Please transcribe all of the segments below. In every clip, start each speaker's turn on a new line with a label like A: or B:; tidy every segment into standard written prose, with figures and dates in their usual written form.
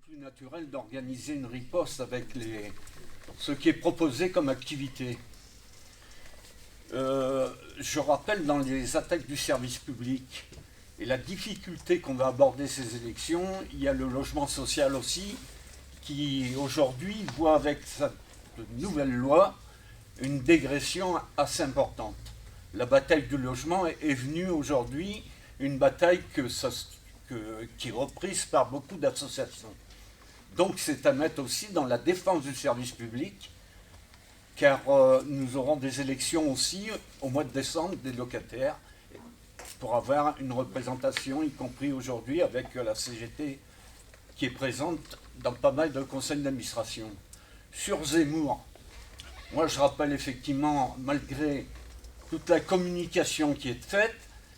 A: plus naturel d'organiser une riposte avec ce qui est proposé comme activité. Je rappelle dans les attaques du service public et la difficulté qu'on va aborder ces élections, il y a le logement social aussi, qui aujourd'hui voit avec cette nouvelle loi une dégression assez importante. La bataille du logement est venue aujourd'hui, une bataille qui est reprise par beaucoup d'associations. Donc c'est à mettre aussi dans la défense du service public, car nous aurons des élections aussi au mois de décembre des locataires, pour avoir une représentation, y compris aujourd'hui avec la CGT qui est présente dans pas mal de conseils d'administration. Sur Zemmour, moi je rappelle effectivement, malgré toute la communication qui est faite,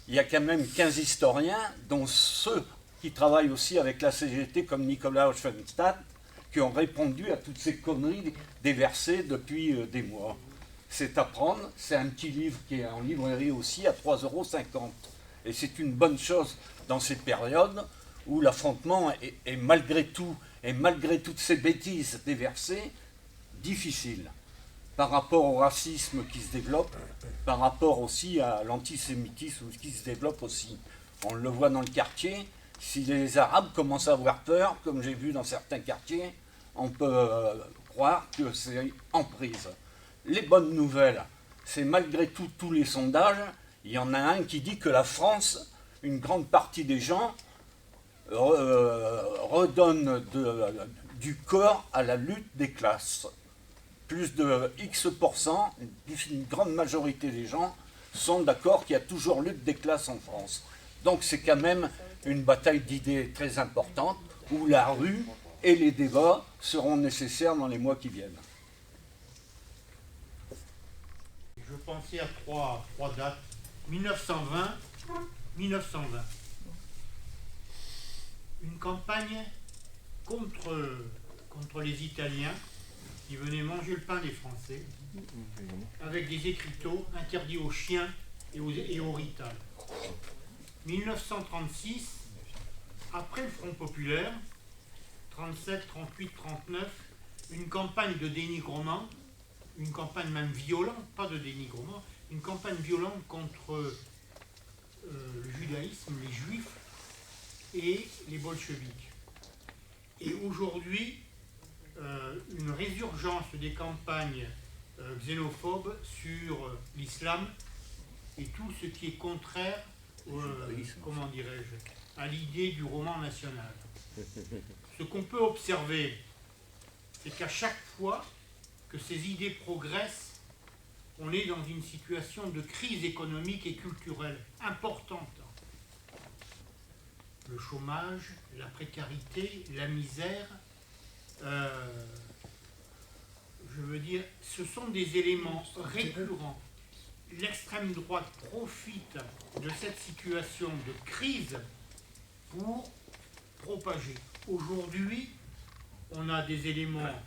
A: il y a quand même 15 historiens, dont ceux qui travaillent aussi avec la CGT, comme Nicolas Hochfenstadt, qui ont répondu à toutes ces conneries déversées depuis des mois. C'est à prendre, c'est un petit livre qui est en librairie aussi à 3,50 €. Et c'est une bonne chose dans ces périodes où l'affrontement est malgré tout, et malgré toutes ces bêtises déversées, difficile. Par rapport au racisme qui se développe, par rapport aussi à l'antisémitisme qui se développe aussi. On le voit dans le quartier, si les Arabes commencent à avoir peur, comme j'ai vu dans certains quartiers, on peut croire que c'est en prise. Les bonnes nouvelles, c'est malgré tout tous les sondages, il y en a un qui dit que la France, une grande partie des gens, redonne du corps à la lutte des classes. Plus de X%, une grande majorité des gens sont d'accord qu'il y a toujours lutte des classes en France. Donc c'est quand même une bataille d'idées très importante où la rue et les débats seront nécessaires dans les mois qui viennent.
B: Je pensais à trois dates. 1920. Une campagne contre les Italiens qui venaient manger le pain des Français, avec des écriteaux interdits aux chiens et aux ritales. 1936, après le Front populaire, 37, 38, 39, une campagne de dénigrement, une campagne même violente, pas de dénigrement, une campagne violente contre le judaïsme, les juifs et les bolcheviks. Et aujourd'hui, une résurgence des campagnes xénophobes sur l'islam et tout ce qui est contraire comment dirais-je, à l'idée du roman national. Ce qu'on peut observer, c'est qu'à chaque fois que ces idées progressent, on est dans une situation de crise économique et culturelle importante. Le chômage, la précarité, la misère, je veux dire, ce sont des éléments récurrents. L'extrême droite profite de cette situation de crise pour propager. Aujourd'hui, on a des éléments,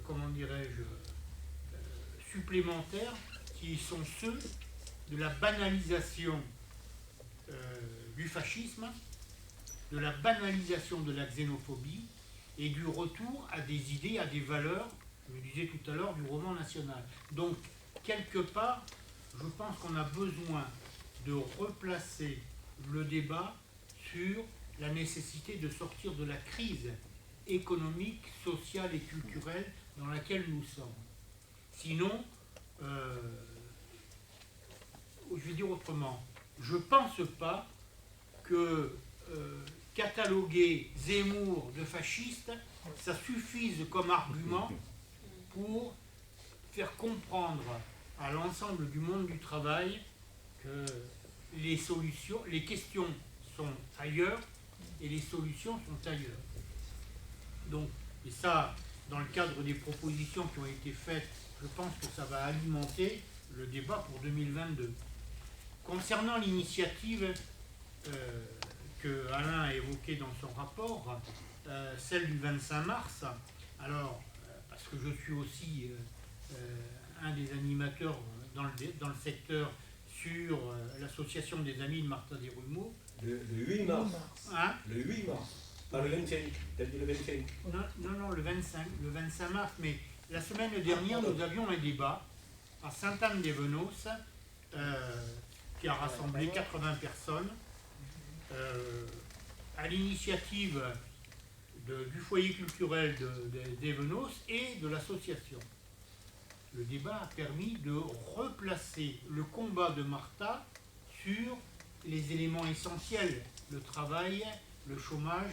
B: comment dirais-je, supplémentaires qui sont ceux de la banalisation du fascisme, de la banalisation de la xénophobie et du retour à des idées, à des valeurs, je le disais tout à l'heure, du roman national. Donc, quelque part, je pense qu'on a besoin de replacer le débat sur la nécessité de sortir de la crise économique, sociale et culturelle dans laquelle nous sommes. Sinon, je vais dire autrement, je ne pense pas que cataloguer Zemmour de fasciste, ça suffise comme argument pour faire comprendre à l'ensemble du monde du travail que les solutions, les questions sont ailleurs et les solutions sont ailleurs. Donc, et ça, dans le cadre des propositions qui ont été faites, je pense que ça va alimenter le débat pour 2022. Concernant l'initiative que Alain a évoquée dans son rapport, celle du 25 mars, alors, parce que je suis aussi un des animateurs dans le secteur sur l'association des amis de Martin Desrumaux.
C: Le 8 mars.
B: Hein?
C: Le 8 mars. Pas le 25, t'as dit le 25.
B: Non, le 25 mars, mais la semaine dernière, nous avions un débat à Sainte-Anne-des-Venos qui a rassemblé 80 personnes à l'initiative du foyer culturel des Venos et de l'association. Le débat a permis de replacer le combat de Martha sur les éléments essentiels, le travail, le chômage,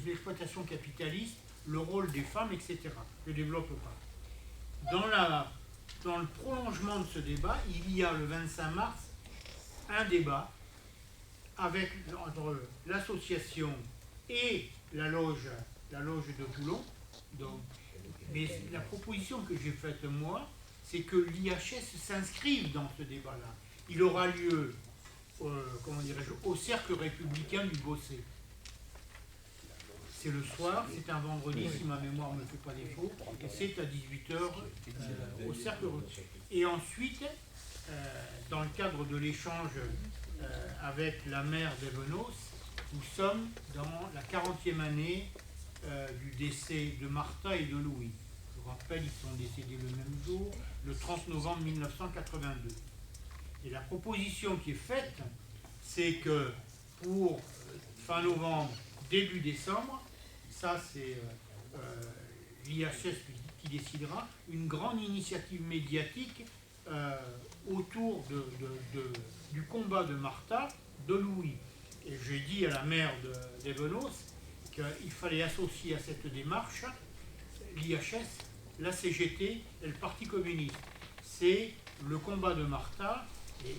B: l'exploitation capitaliste, le rôle des femmes, etc. Je ne développe pas. Dans le prolongement de ce débat, il y a le 25 mars un débat entre l'association et la loge de Toulon. Donc, mais la proposition que j'ai faite moi, c'est que l'IHS s'inscrive dans ce débat-là. Il aura lieu, au Cercle républicain du Bossé. C'est le soir, c'est un vendredi, si ma mémoire ne me fait pas défaut, et c'est à 18h au Cercle. Et ensuite, dans le cadre de l'échange avec la maire d'Evenos, nous sommes dans la 40e année du décès de Martha et de Louis. Je vous rappelle, ils sont décédés le même jour, le 30 novembre 1982. Et la proposition qui est faite, c'est que pour fin novembre, début décembre, ça c'est l'IHS qui décidera, une grande initiative médiatique autour du combat de Martha, de Louis. Et j'ai dit à la maire d'Evenos qu'il fallait associer à cette démarche l'IHS, la CGT et le Parti communiste. C'est le combat de Martha et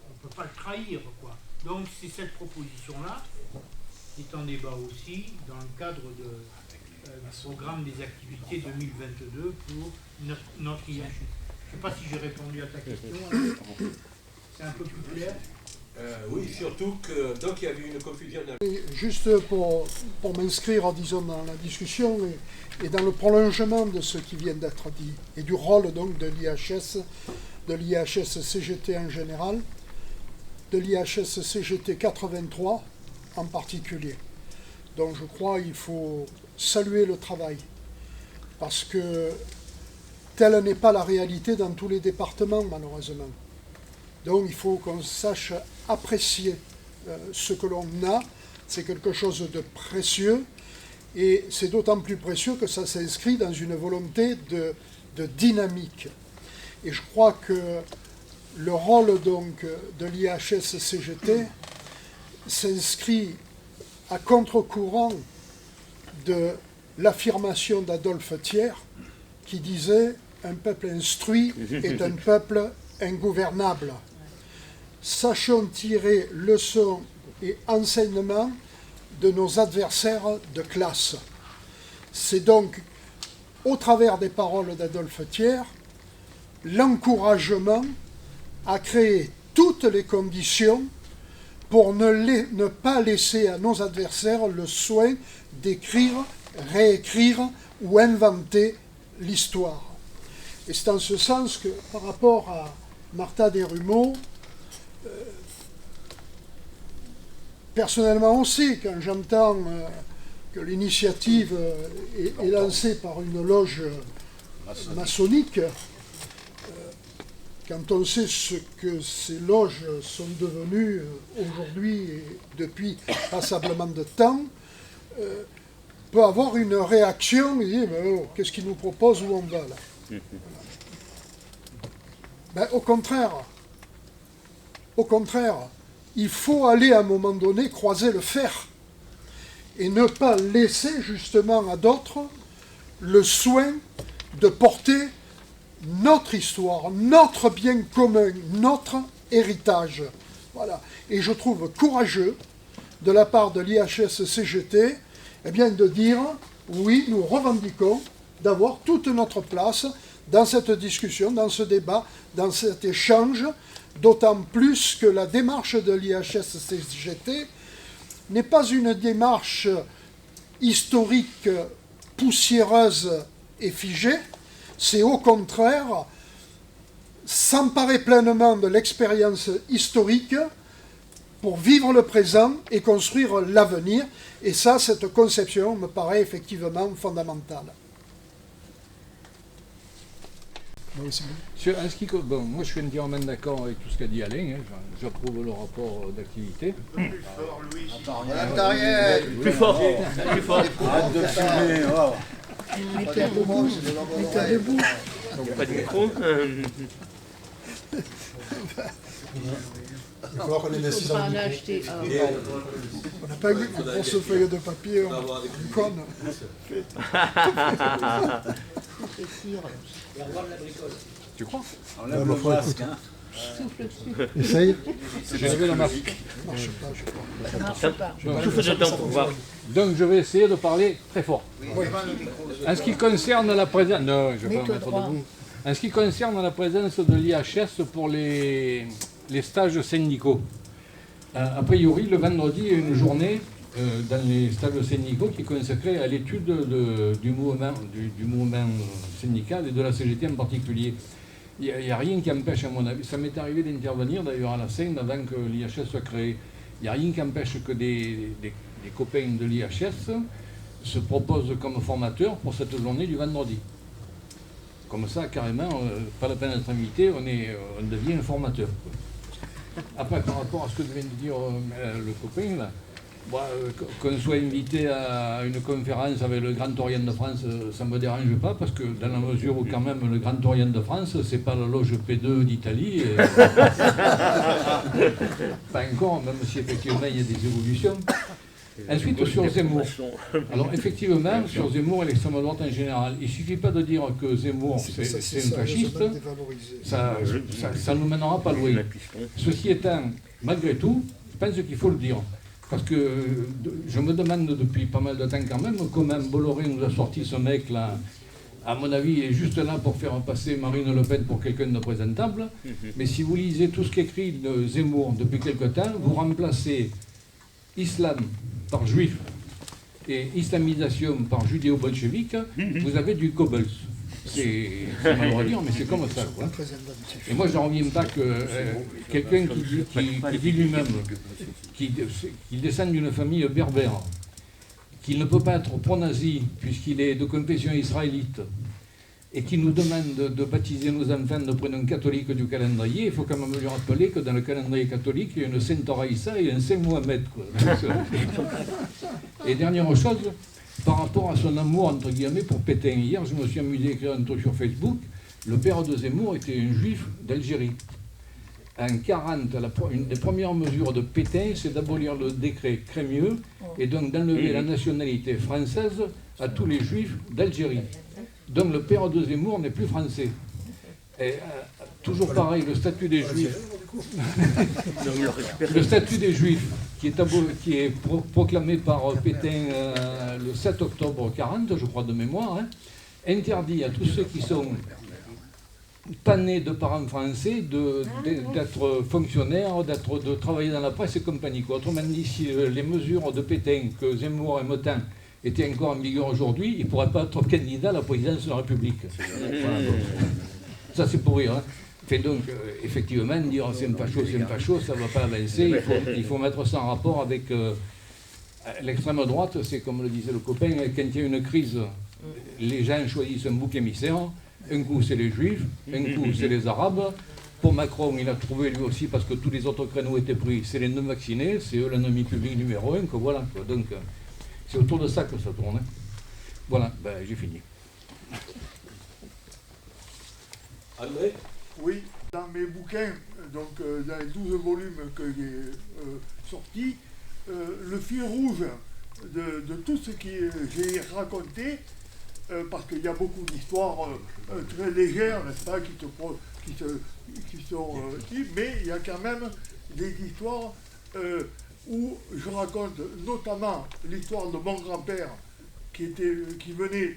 B: on ne peut pas le trahir, quoi. Donc c'est cette proposition-là qui est en débat aussi dans le cadre du programme des activités 2022 pour notre IHS. Je ne sais pas si j'ai répondu à ta question. C'est un peu plus clair.
C: Oui, surtout que donc il y avait une confusion.
D: Juste pour m'inscrire, disons, dans la discussion et dans le prolongement de ce qui vient d'être dit et du rôle donc de l'IHS CGT en général, de l'IHS CGT 83 en particulier. Donc je crois qu'il faut saluer le travail parce que telle n'est pas la réalité dans tous les départements malheureusement. Donc il faut qu'on sache apprécier ce que l'on a, c'est quelque chose de précieux, et c'est d'autant plus précieux que ça s'inscrit dans une volonté de dynamique. Et je crois que le rôle donc de l'IHS-CGT s'inscrit à contre-courant de l'affirmation d'Adolphe Thiers qui disait « Un peuple instruit est un peuple ingouvernable ». Sachons tirer leçons et enseignements de nos adversaires de classe. C'est donc, au travers des paroles d'Adolphe Thiers, l'encouragement à créer toutes les conditions pour ne pas laisser à nos adversaires le soin d'écrire, réécrire ou inventer l'histoire. Et c'est en ce sens que, par rapport à Martha Desrumaux, personnellement aussi, quand j'entends que l'initiative est lancée par une loge maçonnique, quand on sait ce que ces loges sont devenues aujourd'hui et depuis passablement de temps, peut avoir une réaction et dire oh, qu'est-ce qu'ils nous proposent, où on va là. Ben, au contraire, il faut aller à un moment donné croiser le fer et ne pas laisser justement à d'autres le soin de porter notre histoire, notre bien commun, notre héritage. Voilà. Et je trouve courageux de la part de l'IHS-CGT eh bien, de dire oui, nous revendiquons d'avoir toute notre place dans cette discussion, dans ce débat, dans cet échange, d'autant plus que la démarche de l'IHS-CGT n'est pas une démarche historique poussiéreuse et figée, c'est au contraire s'emparer pleinement de l'expérience historique pour vivre le présent et construire l'avenir. Et ça, cette conception me paraît effectivement fondamentale.
E: En ce qui, bon, moi je suis entièrement d'accord avec tout ce qu'a dit Alain, hein. J'approuve le rapport d'activité.
F: Plus fort, plus fort.
A: Arrête de fumer, oh.
G: Mets-toi debout. Mets-toi debout.
F: Donc pas de micro.
E: Il va falloir qu'on les laisse
G: Faut pas en acheter. Ah,
D: On n'a pas vu une grosse feuille de papier, on conne.
E: Tu crois?
A: Enlève le masque, hein.
G: souffle dessus.
E: Essaye. J'ai levé le masque.
D: Ça marche pas, je crois.
G: Ça marche pas.
F: Souffle dedans pour voir.
E: Donc je vais essayer de parler très fort. En ce qui concerne la présence... Non, je vais pas me
G: Mets-toi
E: mettre
G: droit.
E: debout. En ce qui concerne la présence de l'IHS pour les stages syndicaux, a priori, le vendredi, il y a une journée dans les stages syndicaux qui est consacrée à l'étude du mouvement syndical et de la CGT en particulier. Il n'y a rien qui empêche, à mon avis, ça m'est arrivé d'intervenir d'ailleurs à la Seine avant que l'IHS soit créé. Il n'y a rien qui empêche que des copains de l'IHS se proposent comme formateurs pour cette journée du vendredi. Comme ça, carrément, pas la peine d'être invité, on devient un formateur. Après, par rapport à ce que vient de dire le copain, là, qu'on soit invité à une conférence avec le Grand Orient de France, ça ne me dérange pas, parce que dans la mesure où quand même le Grand Orient de France, c'est pas la loge P2 d'Italie. Pas encore, même si effectivement il y a des évolutions. Ensuite, sur Zemmour. Alors, effectivement, sur Zemmour et l'extrême droite en général, il ne suffit pas de dire que Zemmour, c'est un fasciste, ça ne nous mènera pas loin. Ceci étant, malgré tout, je pense qu'il faut le dire. Parce que je me demande depuis pas mal de temps quand même comment Bolloré nous a sorti ce mec-là. À mon avis, il est juste là pour faire passer Marine Le Pen pour quelqu'un de présentable. Mais si vous lisez tout ce qu'écrit Zemmour depuis quelque temps, vous remplacez islam par juif et islamisation par judéo-bolchevique, vous avez du Goebbels. C'est malheureux à dire, mais c'est comme ça, quoi. Et moi, je n'en reviens pas que quelqu'un qui dit lui-même qu'il descend d'une famille berbère, qu'il ne peut pas être pro-nazi puisqu'il est de confession israélite, et qui nous demande de baptiser nos enfants de prénoms catholiques du calendrier, il faut quand même lui rappeler que dans le calendrier catholique, il y a une Sainte Raïssa et un Saint Mohamed, quoi. Et dernière chose, par rapport à son amour, entre guillemets, pour Pétain. Hier, je me suis amusé à écrire un truc sur Facebook. Le père de Zemmour était un juif d'Algérie. En 1940, une des premières mesures de Pétain, c'est d'abolir le décret Crémieux et donc d'enlever la nationalité française à tous les juifs d'Algérie. Donc le père de Zemmour n'est plus français. Et, toujours pareil, le statut des juifs, le statut des juifs qui est proclamé par Pétain le 7 octobre 40, je crois de mémoire, hein, interdit à tous ceux qui sont pas nés de parents français d'être fonctionnaires, de travailler dans la presse et compagnie, quoi. Autrement dit, si les mesures de Pétain que Zemmour et Motin étaient encore en vigueur aujourd'hui, ils ne pourraient pas être candidats à la présidence de la République. Voilà, donc, ça c'est pour rire. Hein. Fait donc, effectivement, dire c'est un facho, ça ne va pas avancer. Il faut mettre ça en rapport avec l'extrême droite. C'est comme le disait le copain, quand il y a une crise, les gens choisissent un bouc émissaire. Un coup, c'est les Juifs, un coup, c'est les Arabes. Pour Macron, il a trouvé lui aussi, parce que tous les autres créneaux étaient pris, c'est les non-vaccinés, c'est eux l'ennemi public numéro 1, que voilà. Quoi. Donc, c'est autour de ça que ça tourne. Hein. Voilà, ben, j'ai fini.
C: André?
H: Oui, dans mes bouquins, donc dans les 12 volumes que j'ai sortis, le fil rouge de tout ce que j'ai raconté, parce qu'il y a beaucoup d'histoires très légères, n'est-ce pas, qui sont mais il y a quand même des histoires où je raconte notamment l'histoire de mon grand-père qui venait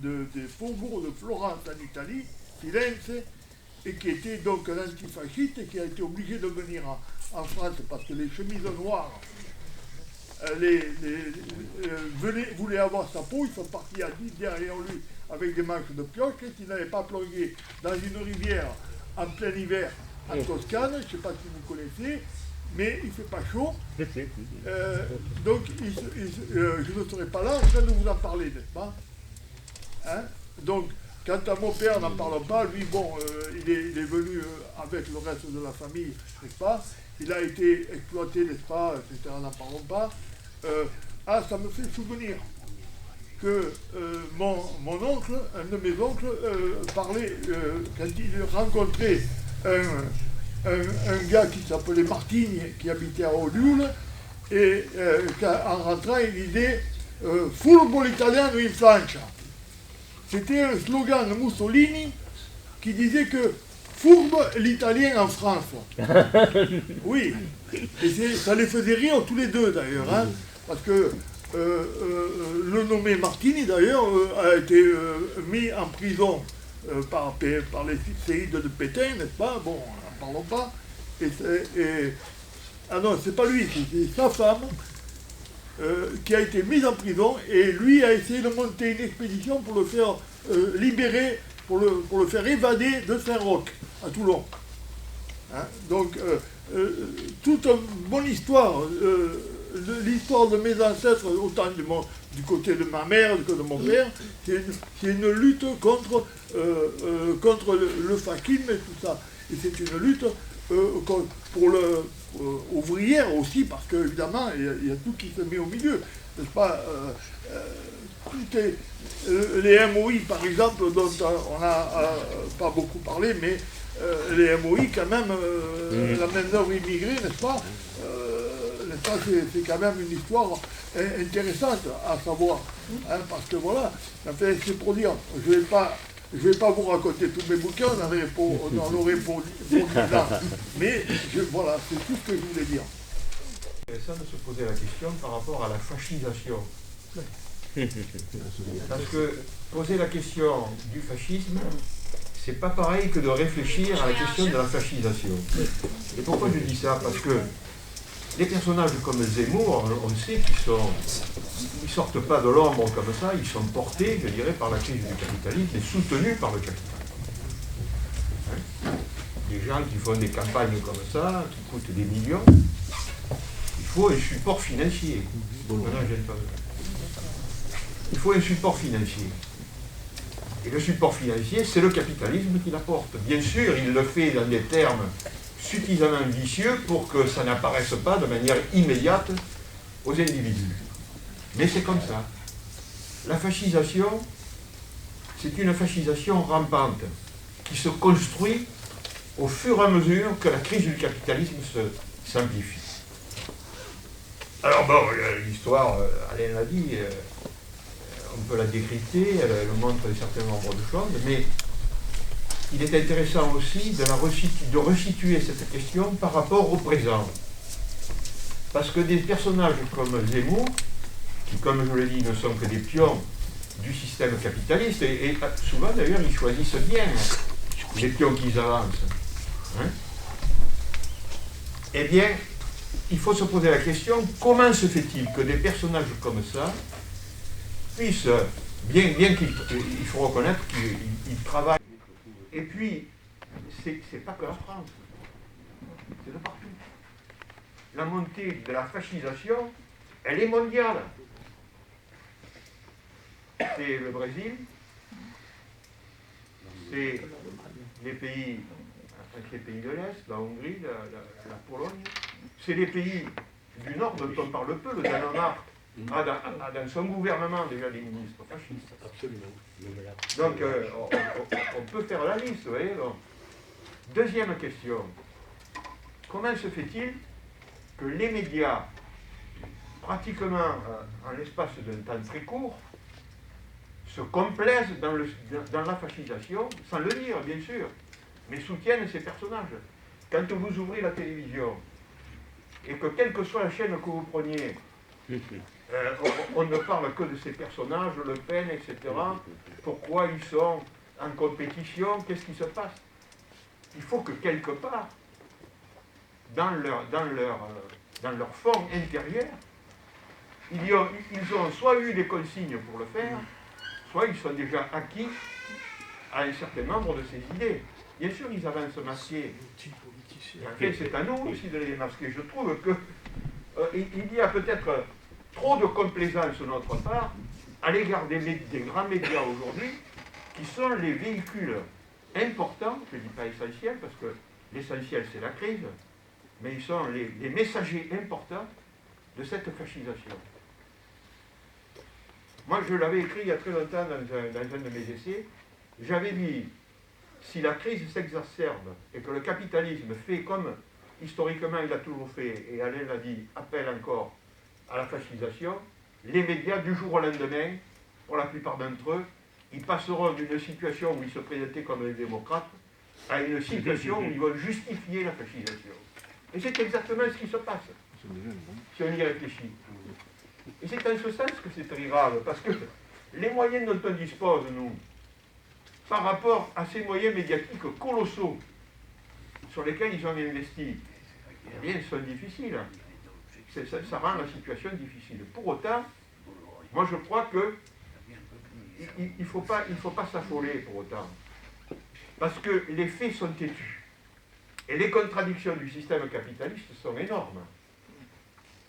H: des faubourgs de Florence en Italie, Firenze, et qui était donc un antifasciste et qui a été obligé de venir en France parce que les chemises noires voulaient avoir sa peau. Ils sont partis à 10 derrière lui avec des manches de pioche et s'ils n'avaient pas plongé dans une rivière en plein hiver en Toscane, je ne sais pas si vous connaissez, mais il ne fait pas chaud. Donc je ne serai pas là en train de vous en parler, n'est-ce pas? Hein? Donc, quant à mon père, n'en parlons pas. Lui, bon, il est venu avec le reste de la famille, n'est-ce pas? Il a été exploité, n'est-ce pas, etc. N'en parlons pas. Ça me fait souvenir que mon oncle, un de mes oncles, parlait, quand il rencontrait un gars qui s'appelait Martini, qui habitait à Olioul, et en rentrant, il disait « Football italiano in Francia ». C'était un slogan de Mussolini qui disait que « Fourbe l'italien en France ». Oui, et ça les faisait rire tous les deux d'ailleurs, hein, parce que le nommé Martini d'ailleurs a été mis en prison par les séides de Pétain, n'est-ce pas? Bon, n'en parlons pas. Ah non, c'est pas lui, c'est sa femme qui a été mise en prison, et lui a essayé de monter une expédition pour le faire libérer, pour le faire évader de Saint-Roch, à Toulon. Hein? Donc, toute une bonne histoire, l'histoire de mes ancêtres, autant du côté de ma mère que de mon père, c'est une lutte contre le fascisme et tout ça. Et c'est une lutte pour ouvrière aussi, parce qu'évidemment, il y a tout qui se met au milieu. N'est-ce pas? Les MOI, par exemple, dont on n'a pas beaucoup parlé, mais les MOI, quand même, la main-d'œuvre immigrée, n'est-ce pas? C'est quand même une histoire intéressante à savoir, hein, parce que voilà, c'est pour dire, je vais pas vous raconter tous mes bouquins, on en aurait pour 10 ans, mais voilà, c'est tout ce que je voulais dire.
C: C'est intéressant de se poser la question par rapport à la fascisation. Parce que poser la question du fascisme, c'est pas pareil que de réfléchir à la question de la fascisation. Et pourquoi je dis ça? Parce que les personnages comme Zemmour, on sait qu'ils sortent pas de l'ombre comme ça, ils sont portés, je dirais, par la crise du capitalisme et soutenus par le capitalisme. Hein? Des gens qui font des campagnes comme ça, qui coûtent des millions, il faut un support financier. Il faut un support financier. Et le support financier, c'est le capitalisme qui l'apporte. Bien sûr, il le fait dans des termes suffisamment vicieux pour que ça n'apparaisse pas de manière immédiate aux individus. Mais c'est comme ça. La fascisation, c'est une fascisation rampante qui se construit au fur et à mesure que la crise du capitalisme s'amplifie. Alors bon, l'histoire, Alain l'a dit, on peut la décrypter, elle montre un certain nombre de choses, mais il est intéressant aussi de resituer cette question par rapport au présent. Parce que des personnages comme Zemmour, qui, comme je l'ai dit, ne sont que des pions du système capitaliste, et souvent d'ailleurs ils choisissent bien les pions qu'ils avancent. Hein? Eh bien, il faut se poser la question, comment se fait-il que des personnages comme ça puissent, bien qu'il faut reconnaître qu'ils travaillent. Et puis, c'est pas que la France, c'est de partout. La montée de la fascisation, elle est mondiale. C'est le Brésil, c'est les pays de l'Est, la Hongrie, la Pologne, c'est les pays du Nord dont on parle peu, le Danemark a dans son gouvernement déjà des ministres fascistes.
I: Absolument.
C: Donc on peut faire la liste, vous voyez. Donc. Deuxième question, comment se fait-il que les médias, pratiquement en l'espace d'un temps très court, se complaisent dans la fascisation, sans le dire bien sûr, mais soutiennent ces personnages? Quand vous ouvrez la télévision, et que quelle que soit la chaîne que vous preniez, on ne parle que de ces personnages, Le Pen, etc. Pourquoi ils sont en compétition? Qu'est-ce qui se passe? Il faut que quelque part, dans leur fond intérieur, ils ont soit eu des consignes pour le faire, soit ils sont déjà acquis à un certain nombre de ces idées. Bien sûr, ils avancent masqués, Et après, c'est à nous aussi de les démasquer. Je trouve que il y a peut-être trop de complaisance de notre part à l'égard des grands médias aujourd'hui, qui sont les véhicules importants, je ne dis pas essentiels, parce que l'essentiel c'est la crise, mais ils sont les messagers importants de cette fascisation. Moi, je l'avais écrit il y a très longtemps dans un de mes essais, j'avais dit, si la crise s'exacerbe et que le capitalisme fait comme historiquement il a toujours fait, et Alain l'a dit, appelle encore à la fascisation, les médias du jour au lendemain, pour la plupart d'entre eux, ils passeront d'une situation où ils se présentaient comme des démocrates à une situation où ils vont justifier la fascisation. Et c'est exactement ce qui se passe, si on y réfléchit. Et c'est en ce sens que c'est très grave, parce que les moyens dont on dispose, nous, par rapport à ces moyens médiatiques colossaux sur lesquels ils ont investi, eh bien, sont difficiles. Ça rend la situation difficile. Pour autant, moi je crois que il ne faut pas s'affoler pour autant. Parce que les faits sont têtus. Et les contradictions du système capitaliste sont énormes.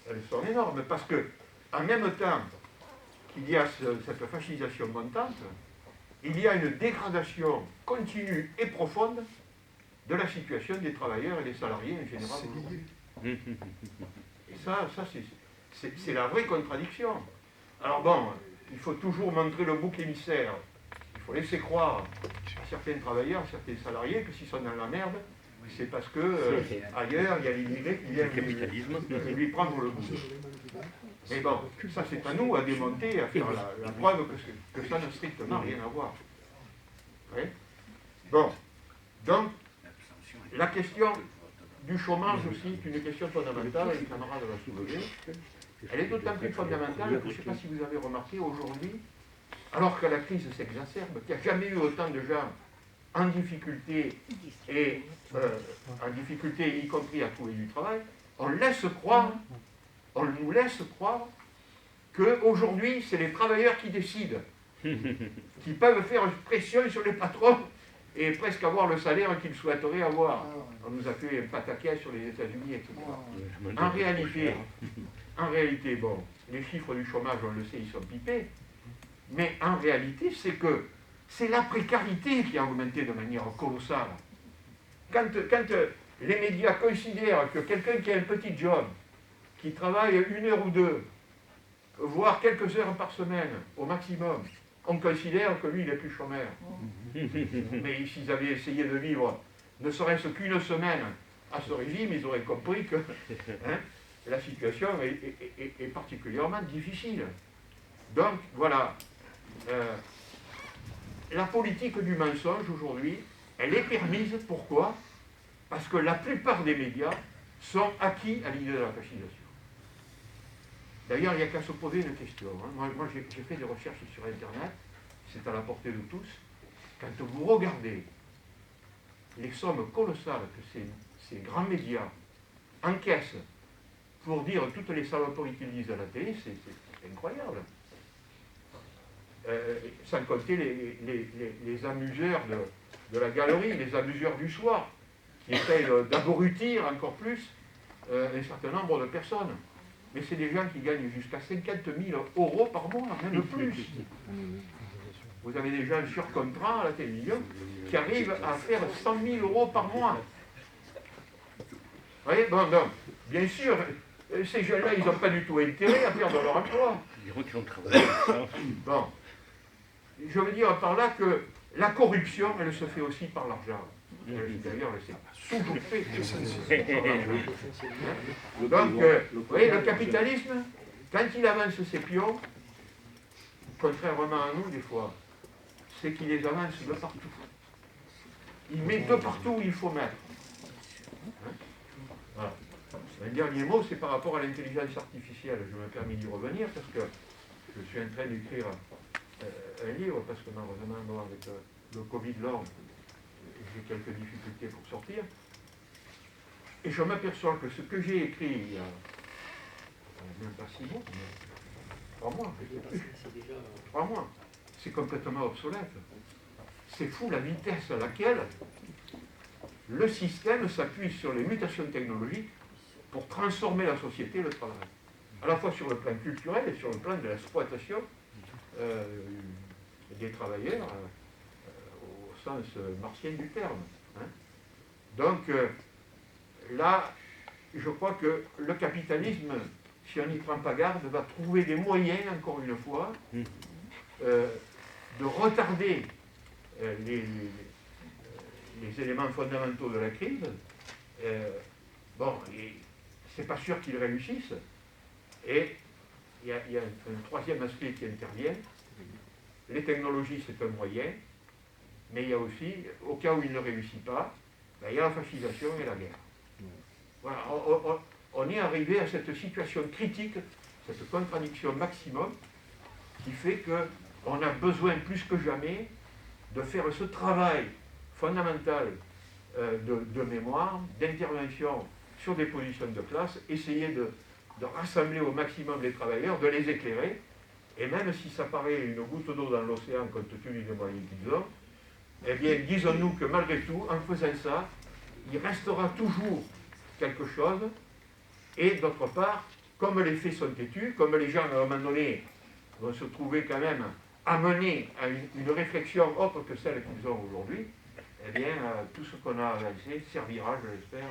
C: Elles sont énormes parce que, en même temps qu'il y a cette fascisation montante, il y a une dégradation continue et profonde de la situation des travailleurs et des salariés en général. Et ça c'est la vraie contradiction. Alors bon, il faut toujours montrer le bouc émissaire. Il faut laisser croire à certains travailleurs, à certains salariés que s'ils sont dans la merde, c'est parce que ailleurs, il y a l'immigré qui vient lui prendre le bout. Mais bon, ça c'est à nous à démonter, à faire la preuve que ça n'a strictement rien à voir. Oui. Bon, donc, la question du chômage aussi est une question fondamentale, les camarades l'ont soulevé. Elle est d'autant plus fondamentale que je ne sais pas si vous avez remarqué aujourd'hui, alors que la crise s'exacerbe, qu'il n'y a jamais eu autant de gens en difficulté, et y compris à trouver du travail, on nous laisse croire qu'aujourd'hui, c'est les travailleurs qui décident, qui peuvent faire pression sur les patrons et presque avoir le salaire qu'ils souhaiteraient avoir. On nous a fait un pataquès sur les États-Unis, etc. En réalité, bon, les chiffres du chômage, on le sait, ils sont pipés, mais en réalité, c'est la précarité qui a augmenté de manière colossale. Quand les médias considèrent que quelqu'un qui a un petit job, qui travaille 1 heure ou 2, voire quelques heures par semaine au maximum, on considère que lui, il est plus chômeur. Mais s'ils avaient essayé de vivre ne serait-ce qu'une semaine à ce régime, ils auraient compris que la situation est particulièrement difficile. Donc, voilà. La politique du mensonge aujourd'hui, elle est permise. Pourquoi? Parce que la plupart des médias sont acquis à l'idée de la fascisation. D'ailleurs, il n'y a qu'à se poser une question. Moi j'ai fait des recherches sur Internet, c'est à la portée de tous. Quand vous regardez les sommes colossales que ces grands médias encaissent pour dire toutes les saloperies qu'ils disent à la télé, c'est incroyable. Sans compter les amuseurs de la galerie, les amuseurs du soir, qui essayent d'abrutir encore plus un certain nombre de personnes. Mais c'est des gens qui gagnent jusqu'à 50 000 € par mois, même plus. Vous avez des gens sur contrat à la télévision qui arrivent à faire 100 000 € par mois. Vous voyez, bon, bien sûr, ces gens-là, ils n'ont pas du tout intérêt à perdre leur emploi. Bon. Je veux dire par là que la corruption, elle se fait aussi par l'argent. D'ailleurs, c'est toujours fait. Donc, vous voyez, le capitalisme, quand il avance ses pions, contrairement à nous des fois, c'est qu'il les avance de partout. Il met de partout où il faut mettre. Voilà. Un dernier mot, c'est par rapport à l'intelligence artificielle. Je me permets d'y revenir parce que je suis en train d'écrire un livre, parce que malheureusement, bon, avec le Covid long, j'ai quelques difficultés pour sortir. Et je m'aperçois que ce que j'ai écrit il y a même pas 6 mois, mais 3 mois, 3 mois, c'est complètement obsolète. C'est fou la vitesse à laquelle le système s'appuie sur les mutations technologiques pour transformer la société et le travail, à la fois sur le plan culturel et sur le plan de l'exploitation des travailleurs au sens martien du terme. Hein. Donc là, je crois que le capitalisme, si on n'y prend pas garde, va trouver des moyens, encore une fois, de retarder les éléments fondamentaux de la crise. Bon, c'est pas sûr qu'ils réussissent. Et il y a un troisième aspect qui intervient. Les technologies, c'est un moyen, mais il y a aussi, au cas où il ne réussit pas, ben, il y a la fascisation et la guerre. Voilà, on est arrivé à cette situation critique, cette contradiction maximum, qui fait qu'on a besoin plus que jamais de faire ce travail fondamental de mémoire, d'intervention sur des positions de classe, essayer de rassembler au maximum les travailleurs, de les éclairer, et même si ça paraît une goutte d'eau dans l'océan compte tenu des moyens qu'ils ont, eh bien, disons-nous que malgré tout, en faisant ça, il restera toujours quelque chose, et d'autre part, comme les faits sont têtus, comme les gens à un moment donné vont se trouver quand même amenés à une réflexion autre que celle qu'ils ont aujourd'hui, eh bien, tout ce qu'on a avancé servira, je l'espère,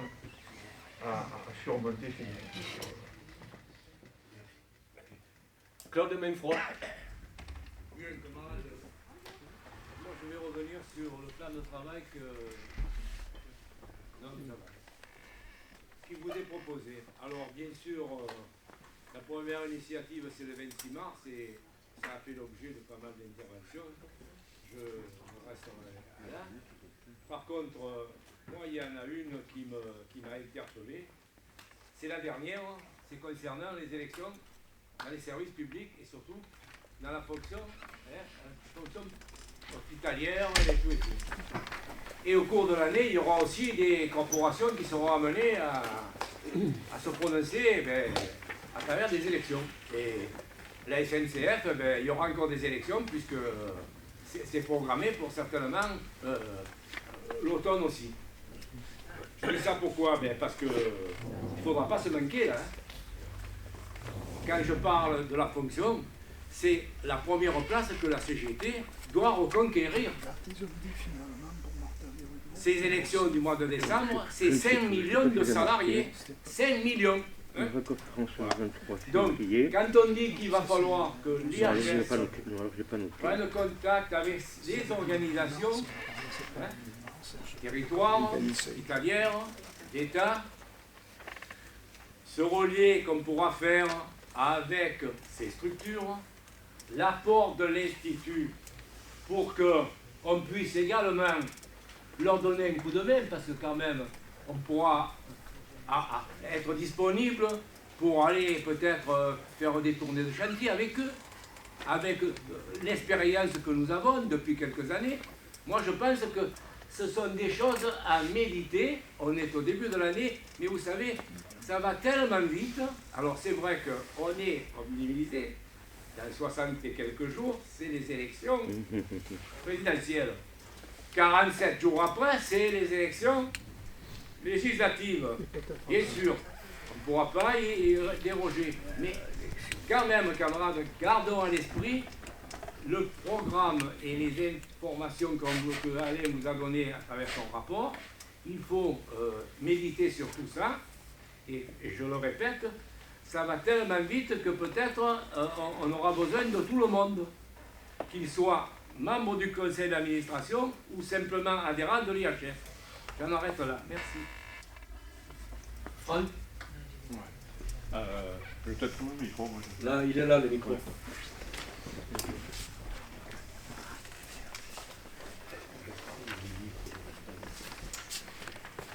C: à surmonter ces difficultés.
I: Claude Mainfroid. Oui, camarade. Moi, je vais revenir sur le plan de travail qui vous est proposé. Alors, bien sûr, la première initiative, c'est le 26 mars, et ça a fait l'objet de pas mal d'interventions. Je resterai là. Par contre, moi, il y en a une qui m'a interpellé. C'est la dernière, c'est concernant les élections dans les services publics et surtout dans la fonction hospitalière et tout et tout. Et au cours de l'année, il y aura aussi des corporations qui seront amenées à se prononcer à travers des élections. Et la SNCF, il y aura encore des élections puisque c'est programmé pour certainement l'automne aussi. Je dis ça pourquoi? Parce qu'il ne faudra pas se manquer là. Quand je parle de la fonction, c'est la première place que la CGT doit reconquérir. Ces élections du mois de décembre, c'est 5 millions de salariés. 5 millions. Hein? Donc, quand on dit qu'il va falloir que l'IHS prenne contact avec les organisations, territoires, hospitalières, d'État, se relier comme pourra faire avec ces structures, l'apport de l'Institut pour qu'on puisse également leur donner un coup de main, parce que quand même, on pourra être disponible pour aller peut-être faire des tournées de chantier avec eux, avec l'expérience que nous avons depuis quelques années. Moi, je pense que ce sont des choses à méditer. On est au début de l'année, mais vous savez, ça va tellement vite. Alors c'est vrai qu'on est mobilisé. Dans 60 et quelques jours, c'est les élections présidentielles. 47 jours après, c'est les élections législatives. Bien sûr, on ne pourra pas y déroger. Mais quand même, camarades, gardons à l'esprit le programme et les informations que Alain vous a données à travers son rapport. Il faut méditer sur tout ça. Et je le répète, ça va tellement vite que peut-être on aura besoin de tout le monde, qu'il soit membre du conseil d'administration ou simplement adhérent de l'IHF. J'en arrête là. Merci.
J: Franck ?
K: Peut-être le micro. Moi.
J: Là, il est là, le micro.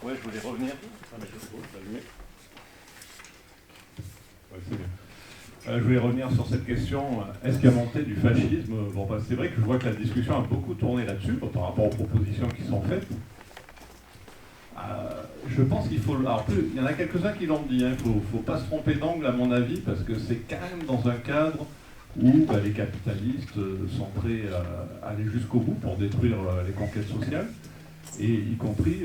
K: Ouais, je voulais revenir. Je voulais revenir sur cette question escamontée du fascisme. Bon, c'est vrai que je vois que la discussion a beaucoup tourné là-dessus par rapport aux propositions qui sont faites. Je pense qu'il faut... Alors, il y en a quelques-uns qui l'ont dit, il ne faut pas se tromper d'angle à mon avis, parce que c'est quand même dans un cadre où les capitalistes sont prêts à aller jusqu'au bout pour détruire les conquêtes sociales. et y compris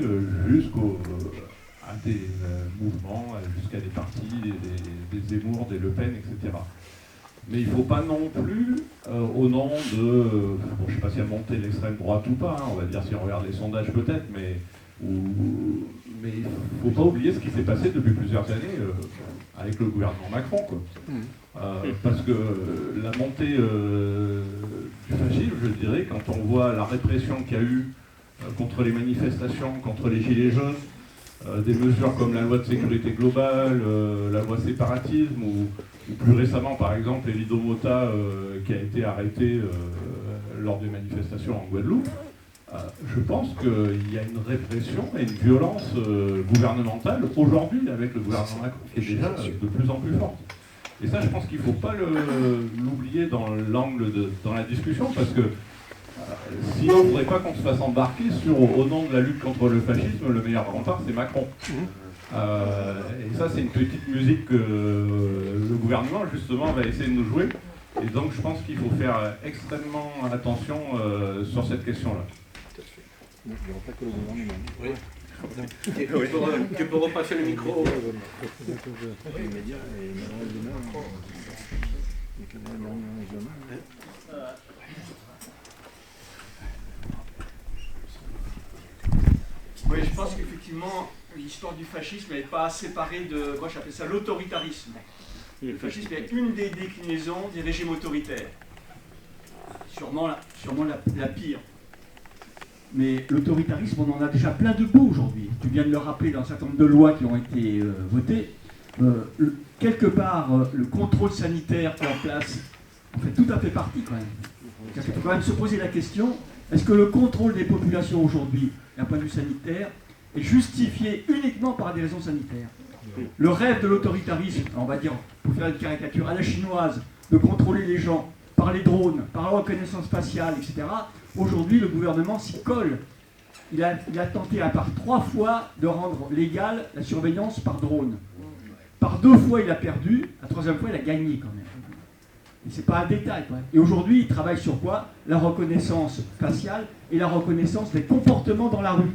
K: à des mouvements, jusqu'à des partis, des Zemmour, des Le Pen, etc. Mais il ne faut pas non plus, au nom de, bon, je ne sais pas si a monté l'extrême droite ou pas, hein, on va dire si on regarde les sondages peut-être, mais il ne faut pas oublier ce qui s'est passé depuis plusieurs années avec le gouvernement Macron, quoi. Parce que la montée du fascisme, je dirais, quand on voit la répression qu'il y a eu contre les manifestations, contre les gilets jaunes, des mesures comme la loi de sécurité globale, la loi séparatisme, ou plus récemment, par exemple, Elido Mota qui a été arrêté lors des manifestations en Guadeloupe, je pense qu'il y a une répression et une violence gouvernementale aujourd'hui avec le gouvernement Macron qui est déjà de plus en plus forte. Et ça, je pense qu'il ne faut pas l'oublier dans la discussion, parce que sinon, il ne faudrait pas qu'on se fasse embarquer au nom de la lutte contre le fascisme, le meilleur rempart, c'est Macron. Et ça, c'est une petite musique que le gouvernement, justement, va essayer de nous jouer. Et donc, je pense qu'il faut faire extrêmement attention sur cette question-là.
E: Il n'y aura pas que le gouvernement.
J: Oui. Tu peux repasser le micro. Oui, je pense qu'effectivement, l'histoire du fascisme n'est pas séparée de, moi j'appelle ça l'autoritarisme. Le fascisme est une des déclinaisons des régimes autoritaires. Sûrement la pire. Mais l'autoritarisme, on en a déjà plein de bouts aujourd'hui. Tu viens de le rappeler dans un certain nombre de lois qui ont été votées. Quelque part, le contrôle sanitaire qui est en place en fait tout à fait partie quand même. C'est-à-dire qu'il faut quand même se poser la question, est-ce que le contrôle des populations aujourd'hui, d'un point de vue sanitaire, est justifié uniquement par des raisons sanitaires? Le rêve de l'autoritarisme, on va dire, pour faire une caricature à la chinoise, de contrôler les gens par les drones, par la reconnaissance faciale, etc. Aujourd'hui, le gouvernement s'y colle. Il a tenté à part 3 fois de rendre légale la surveillance par drone. Par 2 fois, il a perdu. La 3e fois, il a gagné quand même. Et c'est pas un détail, quoi. Et aujourd'hui, il travaille sur quoi? La reconnaissance faciale et la reconnaissance des comportements dans la rue.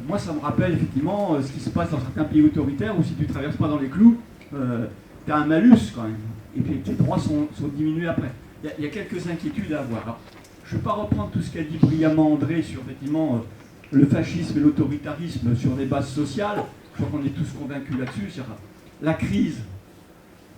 J: Moi, ça me rappelle effectivement ce qui se passe dans certains pays autoritaires où si tu ne traverses pas dans les clous, tu as un malus quand même. Et puis tes droits sont diminués après. Il y a quelques inquiétudes à avoir. Alors, je ne vais pas reprendre tout ce qu'a dit brillamment André sur effectivement le fascisme et l'autoritarisme sur des bases sociales. Je crois qu'on est tous convaincus là-dessus. C'est la crise,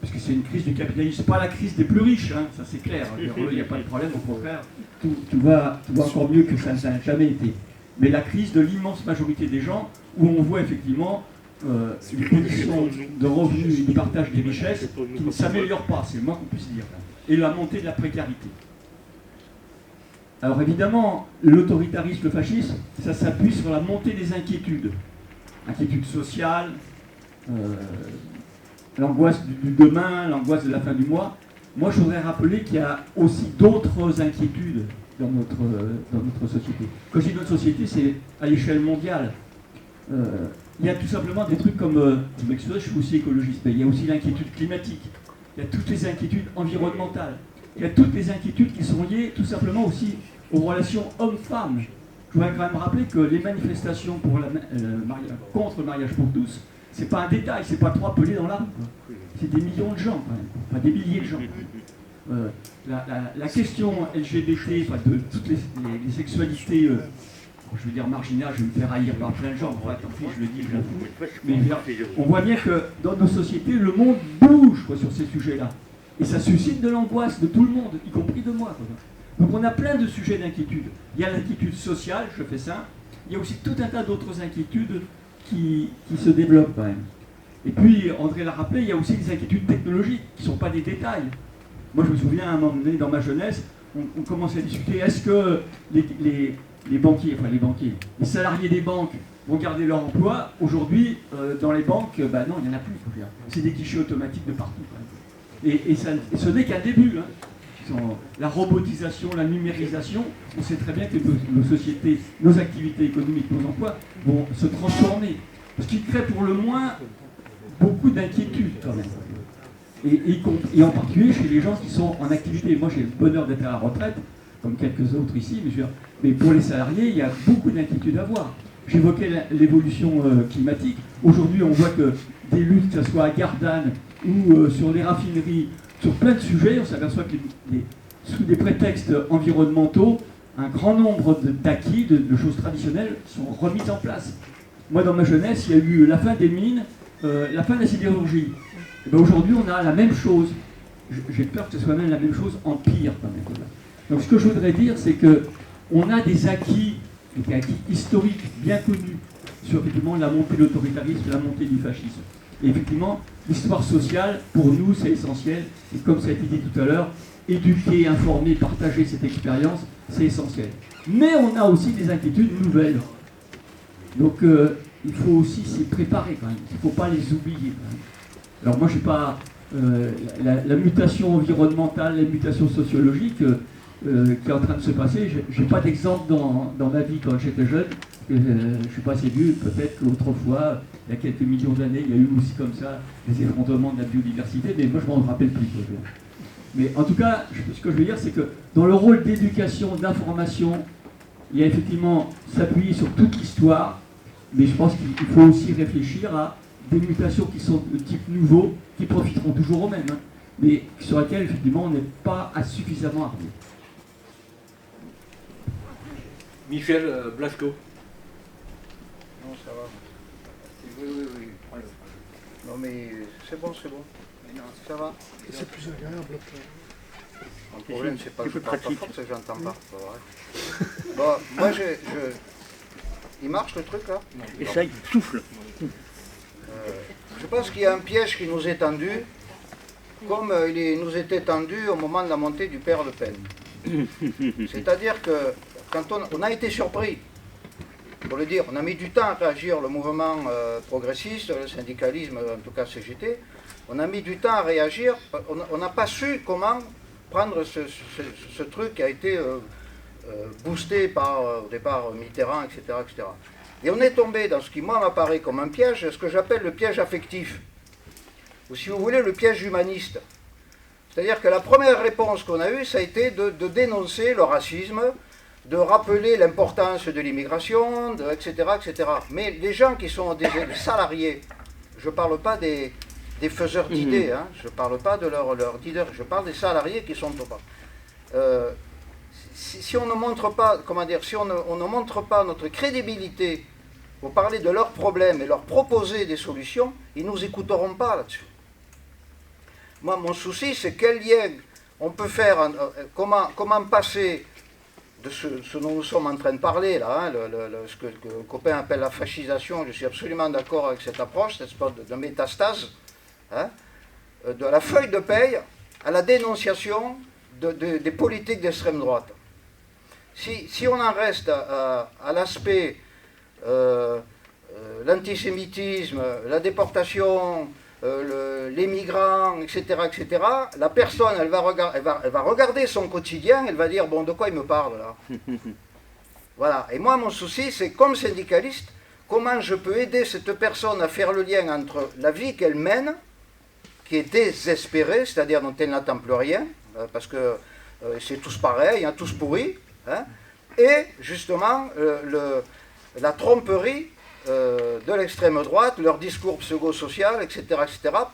J: parce que c'est une crise du capitalisme, pas la crise des plus riches, hein, ça c'est clair. Il n'y a pas de problème, au contraire, tout va encore mieux que ça n'a jamais été. Mais la crise de l'immense majorité des gens, où on voit effectivement une condition de revenus et du partage des richesses qui ne s'améliore pas, c'est le moins qu'on puisse dire, et la montée de la précarité. Alors évidemment, l'autoritarisme, le fascisme, ça s'appuie sur la montée des inquiétudes. Inquiétudes sociales, l'angoisse du demain, l'angoisse de la fin du mois. Moi, je voudrais rappeler qu'il y a aussi d'autres inquiétudes dans notre société. Quand je dis notre société, c'est à l'échelle mondiale. Il y a tout simplement des trucs comme, je m'excuse, je suis aussi écologiste, mais il y a aussi l'inquiétude climatique, il y a toutes les inquiétudes environnementales, il y a toutes les inquiétudes qui sont liées tout simplement aussi aux relations hommes-femmes. Je voudrais quand même rappeler que les manifestations contre le mariage pour tous, c'est pas un détail, c'est pas 3 pelés dans l'arbre. C'est des millions de gens, quand même. Enfin des milliers de gens. La question LGBT, enfin, de toutes les sexualités, je veux dire marginales, je vais me faire haïr par plein de gens, enfin, tant pis, je le dis, je l'avoue. Mais on voit bien que dans nos sociétés, le monde bouge quoi, sur ces sujets-là. Et ça suscite de l'angoisse de tout le monde, y compris de moi. Quoi. Donc on a plein de sujets d'inquiétude. Il y a l'inquiétude sociale, je fais ça. Il y a aussi tout un tas d'autres inquiétudes qui se développent quand même. Et puis, André l'a rappelé, il y a aussi des inquiétudes technologiques qui ne sont pas des détails. Moi, je me souviens, à un moment donné, dans ma jeunesse, on commençait à discuter, est-ce que les banquiers, les salariés des banques vont garder leur emploi? Aujourd'hui, dans les banques, non, il n'y en a plus. C'est des guichets automatiques de partout. Et ce n'est qu'un début. Hein. La robotisation, la numérisation, on sait très bien que nos sociétés, nos activités économiques, nos emplois vont se transformer. Ce qui crée pour le moins beaucoup d'inquiétudes quand même. Et en particulier chez les gens qui sont en activité. Moi j'ai le bonheur d'être à la retraite.
L: comme quelques autres ici, mais pour les salariés, il y a beaucoup d'inquiétudes à avoir. J'évoquais l'évolution climatique. Aujourd'hui, on voit que des luttes, que ce soit à Gardanne ou sur les raffineries, sur plein de sujets, on s'aperçoit que sous des prétextes environnementaux, un grand nombre d'acquis, de choses traditionnelles sont remises en place. Moi, dans ma jeunesse, il y a eu la fin des mines, la fin de la sidérurgie. Et bien aujourd'hui, on a la même chose. J'ai peur que ce soit même la même chose en pire quand même. Donc ce que je voudrais dire, c'est qu'on a des acquis historiques bien connus sur effectivement la montée de l'autoritarisme, la montée du fascisme. Et effectivement, l'histoire sociale, pour nous, c'est essentiel. Et comme ça a été dit tout à l'heure, éduquer, informer, partager cette expérience, c'est essentiel. Mais on a aussi des inquiétudes nouvelles. Donc il faut aussi s'y préparer quand même. Il ne faut pas les oublier. Alors moi, je ne sais pas... la mutation environnementale, la mutation sociologique qui est en train de se passer, je n'ai pas d'exemple dans ma vie quand j'étais jeune. Je ne suis pas assez vieux, peut-être qu'autrefois, il y a quelques millions d'années, il y a eu aussi comme ça des effondrements de la biodiversité, mais moi je ne m'en rappelle plus. Mais en tout cas, ce que je veux dire, c'est que dans le rôle d'éducation, d'information, il y a effectivement s'appuyer sur toute l'histoire, mais je pense qu'il faut aussi réfléchir à des mutations qui sont de type nouveau, qui profiteront toujours aux mêmes, hein, mais sur lesquelles effectivement on n'est pas suffisamment armé.
F: Michel Blasco.
M: Non, ça va. Oui. Non, mais c'est bon. Ça va.
D: C'est plus agréable.
M: Mon problème, c'est pas que je parle pas fort, c'est que j'entends pas. Bon, moi, il marche le truc là?
F: Essaye, souffle.
M: Je pense qu'il y a un piège qui nous est tendu, comme il nous était tendu au moment de la montée du père Le Pen. C'est-à-dire que quand on a été surpris, pour le dire, on a mis du temps à réagir, le mouvement progressiste, le syndicalisme, en tout cas CGT, on a mis du temps à réagir, on n'a pas su comment prendre ce truc qui a été boosté par, au départ, Mitterrand, etc., etc. Et on est tombé dans ce qui, moi, m'apparaît comme un piège, ce que j'appelle le piège affectif, ou si vous voulez, le piège humaniste. C'est-à-dire que la première réponse qu'on a eue, ça a été de dénoncer le racisme, de rappeler l'importance de l'immigration, etc., etc. Mais les gens qui sont des salariés, je ne parle pas des faiseurs d'idées, hein, je ne parle pas de leurs leaders, je parle des salariés qui sont au bas. Si on ne montre pas, comment dire, si on ne montre pas notre crédibilité pour parler de leurs problèmes et leur proposer des solutions, ils ne nous écouteront pas là-dessus. Moi, mon souci, c'est quel lien on peut faire, comment passer de ce dont nous sommes en train de parler, là, hein, ce que le copain appelle la fascisation, je suis absolument d'accord avec cette approche, cette espèce de métastase, hein, de la feuille de paye à la dénonciation des politiques d'extrême droite. Si on en reste à l'aspect l'antisémitisme, la déportation, les migrants, etc., la personne, elle va regarder son quotidien, elle va dire, bon, de quoi il me parle, là? Voilà. Et moi, mon souci, c'est, comme syndicaliste, comment je peux aider cette personne à faire le lien entre la vie qu'elle mène, qui est désespérée, c'est-à-dire dont elle n'attend plus rien, parce que c'est tous pareils, hein, tous pourris, hein, et justement la tromperie de l'extrême droite, leur discours pseudo-social, etc.,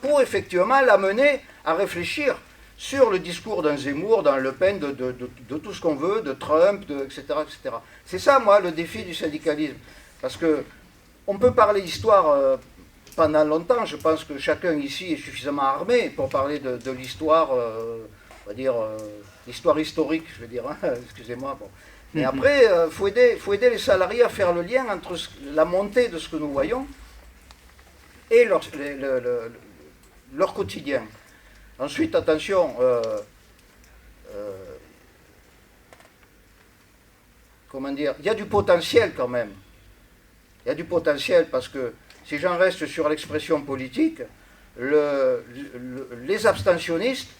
M: pour effectivement l'amener à réfléchir sur le discours d'un Zemmour, d'un Le Pen, de tout ce qu'on veut, de Trump, etc., etc. C'est ça, moi, le défi du syndicalisme. Parce que on peut parler histoire pendant longtemps. Je pense que chacun ici est suffisamment armé pour parler de l'histoire, on va dire, l'histoire historique, je veux dire, hein, excusez-moi. Bon. Mais après, faut aider les salariés à faire le lien entre la montée de ce que nous voyons et leur quotidien. Ensuite, attention, comment dire, il y a du potentiel quand même. Il y a du potentiel parce que si j'en reste sur l'expression politique, les abstentionnistes,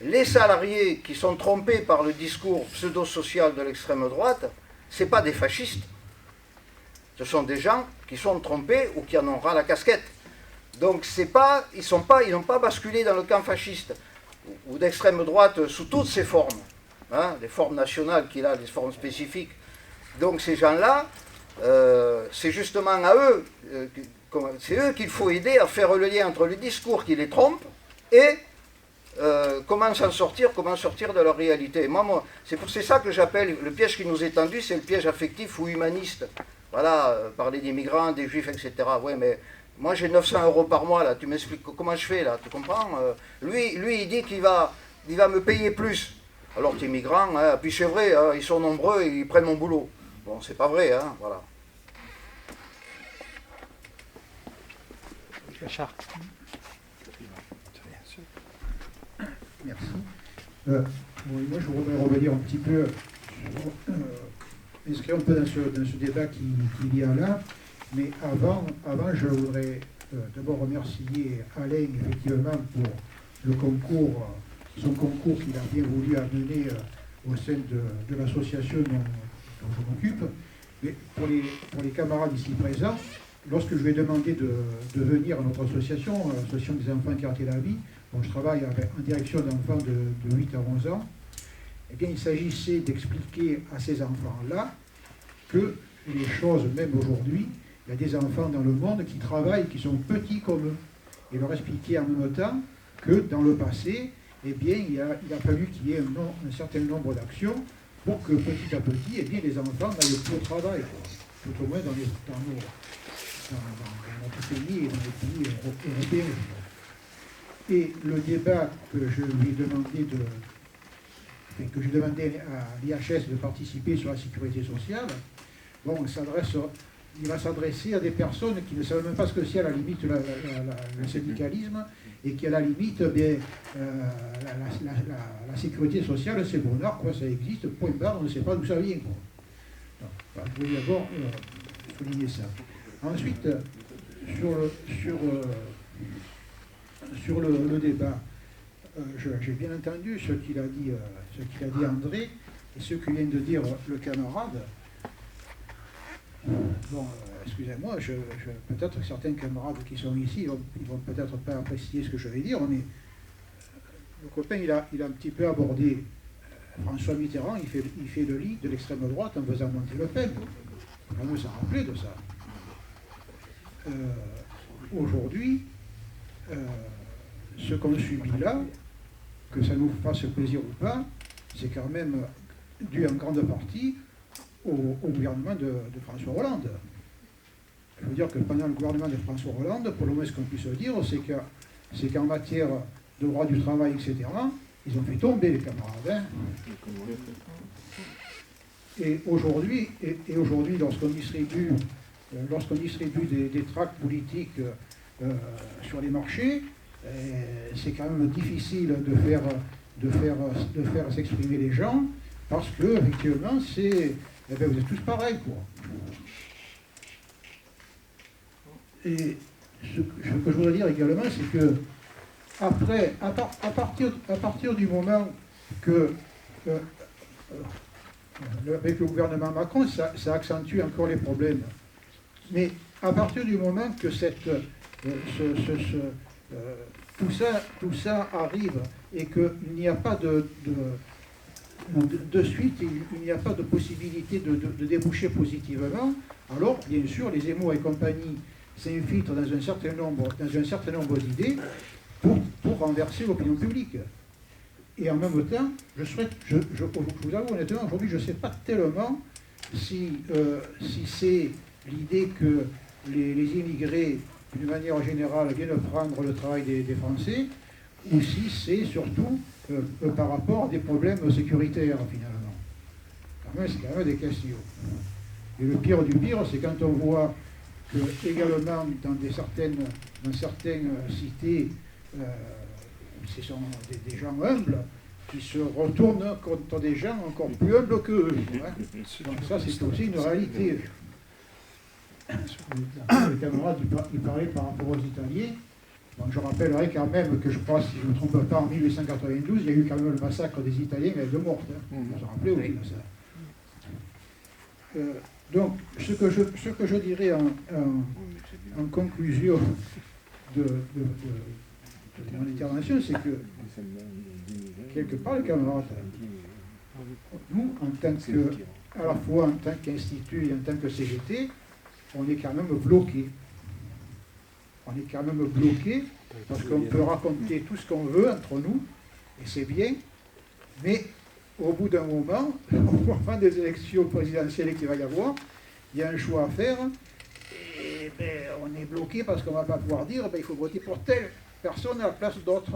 M: les salariés qui sont trompés par le discours pseudo-social de l'extrême droite, ce n'est pas des fascistes. Ce sont des gens qui sont trompés ou qui en ont ras la casquette. Donc ils n'ont pas basculé dans le camp fasciste ou d'extrême droite sous toutes ses formes. hein, les formes nationales qu'il a, les formes spécifiques. Donc ces gens-là, c'est justement à eux, c'est eux qu'il faut aider à faire le lien entre le discours qui les trompe et comment s'en sortir, comment sortir de leur réalité. Moi, c'est ça que j'appelle le piège qui nous est tendu, c'est le piège affectif ou humaniste. Voilà, parler des migrants, des juifs, etc. Ouais, mais moi j'ai 900 € par mois, là, tu m'expliques comment je fais, là, tu comprends? Lui, il dit qu'il va me payer plus. Alors tes migrants, hein, puis c'est vrai, hein, ils sont nombreux, ils prennent mon boulot. Bon, c'est pas vrai, hein, voilà.
N: Merci. Bon, moi, je voudrais revenir un petit peu, m'inscrire un peu dans ce débat qu'il y a là. Mais avant je voudrais d'abord remercier Alain, effectivement, pour le concours, son concours qu'il a bien voulu amener au sein de l'association dont je m'occupe. Mais pour les camarades ici présents, lorsque je lui ai demandé de venir à notre association, l'association des enfants qui ont raté la vie, dont je travaille en direction d'enfants de 8 à 11 ans, eh bien, il s'agissait d'expliquer à ces enfants-là que les choses, même aujourd'hui, il y a des enfants dans le monde qui travaillent, qui sont petits comme eux. Et leur expliquer en même temps que dans le passé, eh bien, il a fallu qu'il y ait un certain nombre d'actions pour que petit à petit, eh bien, les enfants n'aillent plus au travail, tout au moins dans notre pays et dans les pays européens. Et le débat que je lui ai demandé que j'ai demandé à l'IHS de participer sur la sécurité sociale, bon, il va s'adresser à des personnes qui ne savent même pas ce que c'est à la limite le syndicalisme, et qui à la limite, bien, la sécurité sociale, c'est bonheur, quoi, ça existe, point barre, on ne sait pas d'où ça vient. Quoi. Donc, voilà, je voulais d'abord souligner ça. Ensuite, sur le débat, j'ai bien entendu ce qu'il a dit André et ce que vient de dire le camarade. Bon, excusez-moi, peut-être certains camarades qui sont ici, ils vont peut-être pas apprécier ce que je vais dire, mais le copain, il a un petit peu abordé François Mitterrand, il fait le lit de l'extrême droite en faisant monter Le Pen. On nous a rappelé de ça. Aujourd'hui, ce qu'on subit là, que ça nous fasse plaisir ou pas, c'est quand même dû en grande partie au gouvernement de François Hollande. Je veux dire que pendant le gouvernement de François Hollande, pour le moins ce qu'on puisse dire, c'est qu'en matière de droit du travail, etc., ils ont fait tomber les camarades. Hein. Et aujourd'hui, lorsqu'on distribue des tracts politiques sur les marchés, c'est quand même difficile de faire s'exprimer les gens, parce que, effectivement, vous êt tous pareils, quoi. Et ce que je voudrais dire également, c'est que après, à partir du moment que avec le gouvernement Macron, ça accentue encore les problèmes. Mais à partir du moment que tout ça arrive et qu'il n'y a pas de suite, il n'y a pas de possibilité de déboucher positivement, alors bien sûr les Zemmour et compagnie s'infiltrent dans un certain nombre d'idées pour renverser l'opinion publique. Et en même temps, je vous avoue honnêtement, aujourd'hui je ne sais pas tellement si c'est l'idée que les immigrés, d'une manière générale, viennent prendre le travail des Français, ou si c'est surtout par rapport à des problèmes sécuritaires, finalement. C'est quand même des questions. Et le pire du pire, c'est quand on voit que, également, dans certaines cités, ce sont des gens humbles qui se retournent contre des gens encore plus humbles qu'eux. Hein. Donc ça, c'est aussi une réalité. Le camarade, il parlait par rapport aux Italiens. Donc je rappellerai quand même que je crois, si je ne me trompe pas, en 1892, il y a eu quand même le massacre des Italiens avec 2 morts. Hein. Vous vous rappelez aussi de ça. Donc, ce que je dirais en conclusion de mon intervention, c'est que, quelque part, le camarade, nous, à la fois en tant qu'institut et en tant que CGT, on est quand même bloqué. On est quand même bloqué parce qu'on peut raconter tout ce qu'on veut entre nous, et c'est bien, mais au bout d'un moment, au moment des élections présidentielles qu'il va y avoir, il y a un choix à faire, et on est bloqué parce qu'on ne va pas pouvoir dire il faut voter pour telle personne à la place d'autres.